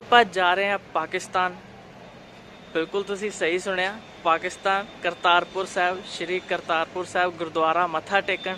ਆਪਾਂ ਜਾ ਰਹੇ ਹਾਂ ਪਾਕਿਸਤਾਨ। ਬਿਲਕੁਲ ਤੁਸੀਂ ਸਹੀ ਸੁਣਿਆ, ਪਾਕਿਸਤਾਨ ਕਰਤਾਰਪੁਰ ਸਾਹਿਬ, ਸ਼੍ਰੀ ਕਰਤਾਰਪੁਰ ਸਾਹਿਬ ਗੁਰਦੁਆਰਾ ਮੱਥਾ ਟੇਕਣ।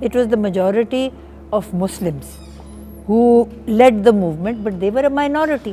It was the majority of Muslims who led the movement, but they were a minority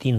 3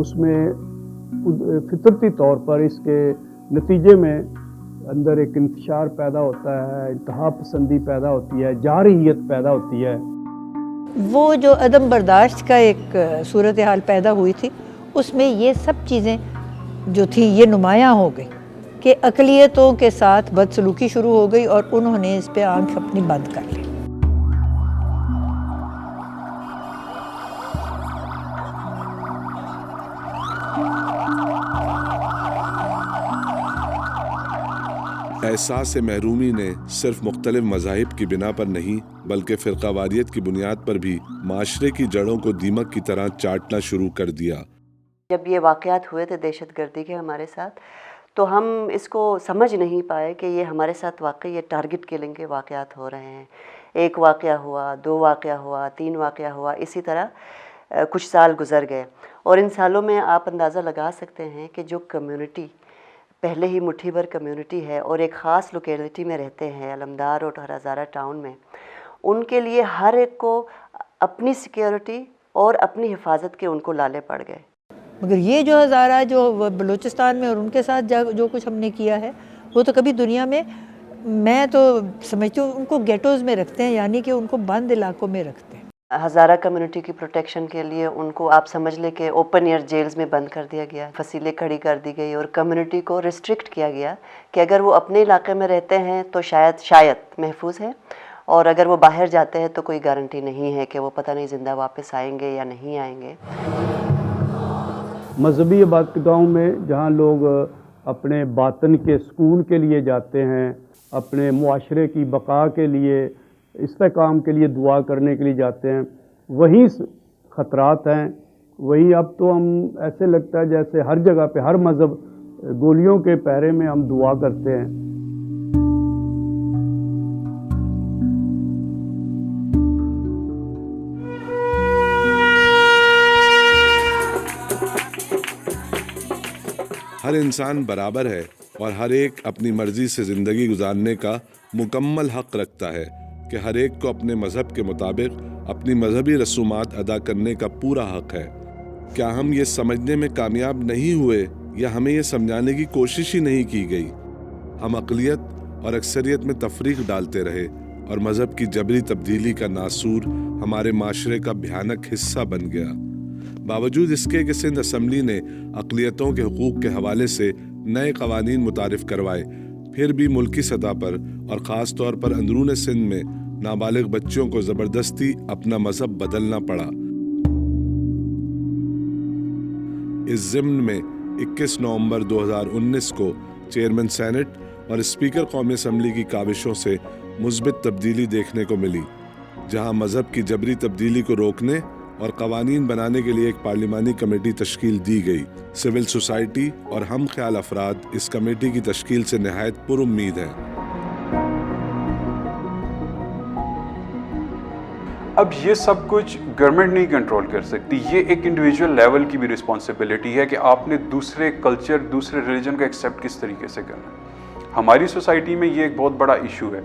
اس میں فطرتی طور پر اس کے نتیجے میں اندر ایک انتشار پیدا ہوتا ہے، انتہا پسندی پیدا ہوتی ہے، جارحیت پیدا ہوتی ہے۔ وہ جو عدم برداشت کا ایک صورتحال پیدا ہوئی تھی، اس میں یہ سب چیزیں جو تھیں یہ نمایاں ہو گئی کہ اقلیتوں کے ساتھ بدسلوکی شروع ہو گئی اور انہوں نے اس پہ آنکھ اپنی بند کر لی۔ احساس محرومی نے صرف مختلف مذاہب کی بنا پر نہیں بلکہ فرقہ واریت کی بنیاد پر بھی معاشرے کی جڑوں کو دیمک کی طرح چاٹنا شروع کر دیا۔ جب یہ واقعات ہوئے تھے دہشت گردی کے ہمارے ساتھ، تو ہم اس کو سمجھ نہیں پائے کہ یہ ہمارے ساتھ واقعی یہ ٹارگٹ کلنگ کے واقعات ہو رہے ہیں۔ ایک واقعہ ہوا، 2 واقعہ ہوا، 3 واقعہ ہوا، اسی طرح کچھ سال گزر گئے، اور ان سالوں میں آپ اندازہ لگا سکتے ہیں کہ جو کمیونٹی پہلے ہی مٹھی بھر کمیونٹی ہے اور ایک خاص لوکیلٹی میں رہتے ہیں، علمدار اور ہزارہ ٹاؤن میں، ان کے لیے ہر ایک کو اپنی سیکیورٹی اور اپنی حفاظت کے ان کو لالے پڑ گئے۔ مگر یہ جو ہزارہ جو بلوچستان میں اور ان کے ساتھ جو کچھ ہم نے کیا ہے، وہ تو کبھی دنیا میں، میں تو سمجھتی ہوں ان کو گیٹوز میں رکھتے ہیں، یعنی کہ ان کو بند علاقوں میں رکھتے ہیں۔ ہزارہ کمیونٹی کی پروٹیکشن کے لیے ان کو آپ سمجھ لیں کہ اوپن ایئر جیلز میں بند کر دیا گیا، فصیلیں کھڑی کر دی گئی، اور کمیونٹی کو ریسٹرکٹ کیا گیا کہ اگر وہ اپنے علاقے میں رہتے ہیں تو شاید محفوظ ہے، اور اگر وہ باہر جاتے ہیں تو کوئی گارنٹی نہیں ہے کہ وہ پتہ نہیں زندہ واپس آئیں گے یا نہیں آئیں گے۔ مذہبی عبادتگاہوں میں جہاں لوگ اپنے باطن کے سکون کے لیے جاتے ہیں، اپنے معاشرے کی بقا کے لیے، استحکام کے لیے دعا کرنے کے لیے جاتے ہیں، وہیں خطرات ہیں۔ وہیں اب تو ہم ایسے لگتا ہے جیسے ہر جگہ پہ ہر مذہب گولیوں کے پہرے میں ہم دعا کرتے ہیں۔ ہر انسان برابر ہے اور ہر ایک اپنی مرضی سے زندگی گزارنے کا مکمل حق رکھتا ہے کہ ہر ایک کو اپنے مذہب کے مطابق اپنی مذہبی رسومات ادا کرنے کا پورا حق ہے۔ کیا ہم یہ سمجھنے میں کامیاب نہیں ہوئے یا ہمیں یہ سمجھانے کی کوشش ہی نہیں کی گئی؟ ہم اقلیت اور اکثریت میں تفریق ڈالتے رہے اور مذہب کی جبری تبدیلی کا ناسور ہمارے معاشرے کا بھیانک حصہ بن گیا۔ باوجود اس کے کہ سندھ اسمبلی نے اقلیتوں کے حقوق کے حوالے سے نئے قوانین متعارف کروائے، پھر بھی ملکی سطح پر اور خاص طور پر اندرون سندھ میں نابالغ بچوں کو زبردستی اپنا مذہب بدلنا پڑا۔ اس ضمن میں 21 نومبر 2019 کو چیئرمین سینٹ اور اسپیکر قومی اسمبلی کی کاوشوں سے مثبت تبدیلی دیکھنے کو ملی، جہاں مذہب کی جبری تبدیلی کو روکنے اور قوانین بنانے کے لیے ایک پارلیمانی کمیٹی تشکیل دی گئی۔ سول سوسائٹی اور ہم خیال افراد اس کمیٹی کی تشکیل سے نہایت پر امید ہیں۔ اب یہ سب کچھ گورنمنٹ نہیں کنٹرول کر سکتی، یہ ایک انڈیویجول لیول کی بھی رسپانسبلٹی ہے کہ آپ نے دوسرے کلچر، دوسرے ریلیجن کو ایکسیپٹ کس طریقے سے کرنا ہے۔ ہماری سوسائٹی میں یہ ایک بہت بڑا ایشو ہے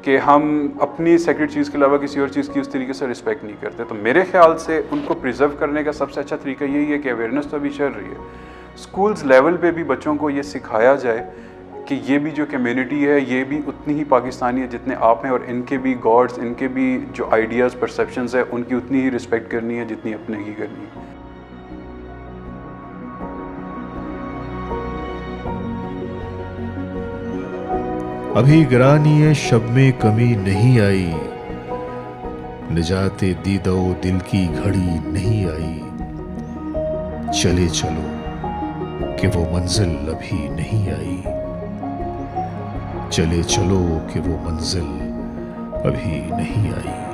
کہ ہم اپنی سیکرڈ چیز کے علاوہ کسی اور چیز کی اس طریقے سے رسپیکٹ نہیں کرتے۔ تو میرے خیال سے ان کو پریزرو کرنے کا سب سے اچھا طریقہ یہی ہے کہ اویئرنیس تو ابھی چل رہی ہے، اسکولز لیول پہ بھی بچوں کو یہ سکھایا جائے کہ یہ بھی جو کمیونٹی ہے یہ بھی اتنی ہی پاکستانی ہے جتنے آپ ہیں، اور ان کے بھی گاڈس، ان کے بھی جو آئیڈیاز، پرسیپشنز ہیں، ان کی اتنی ہی رسپیکٹ کرنی ہے جتنی اپنے کی کرنی ہے۔ ابھی گرانی شب میں کمی نہیں آئی، نجات دیدہ و دل کی گھڑی نہیں آئی، چلے چلو کہ وہ منزل ابھی نہیں آئی، چلے چلو کہ وہ منزل ابھی نہیں آئی۔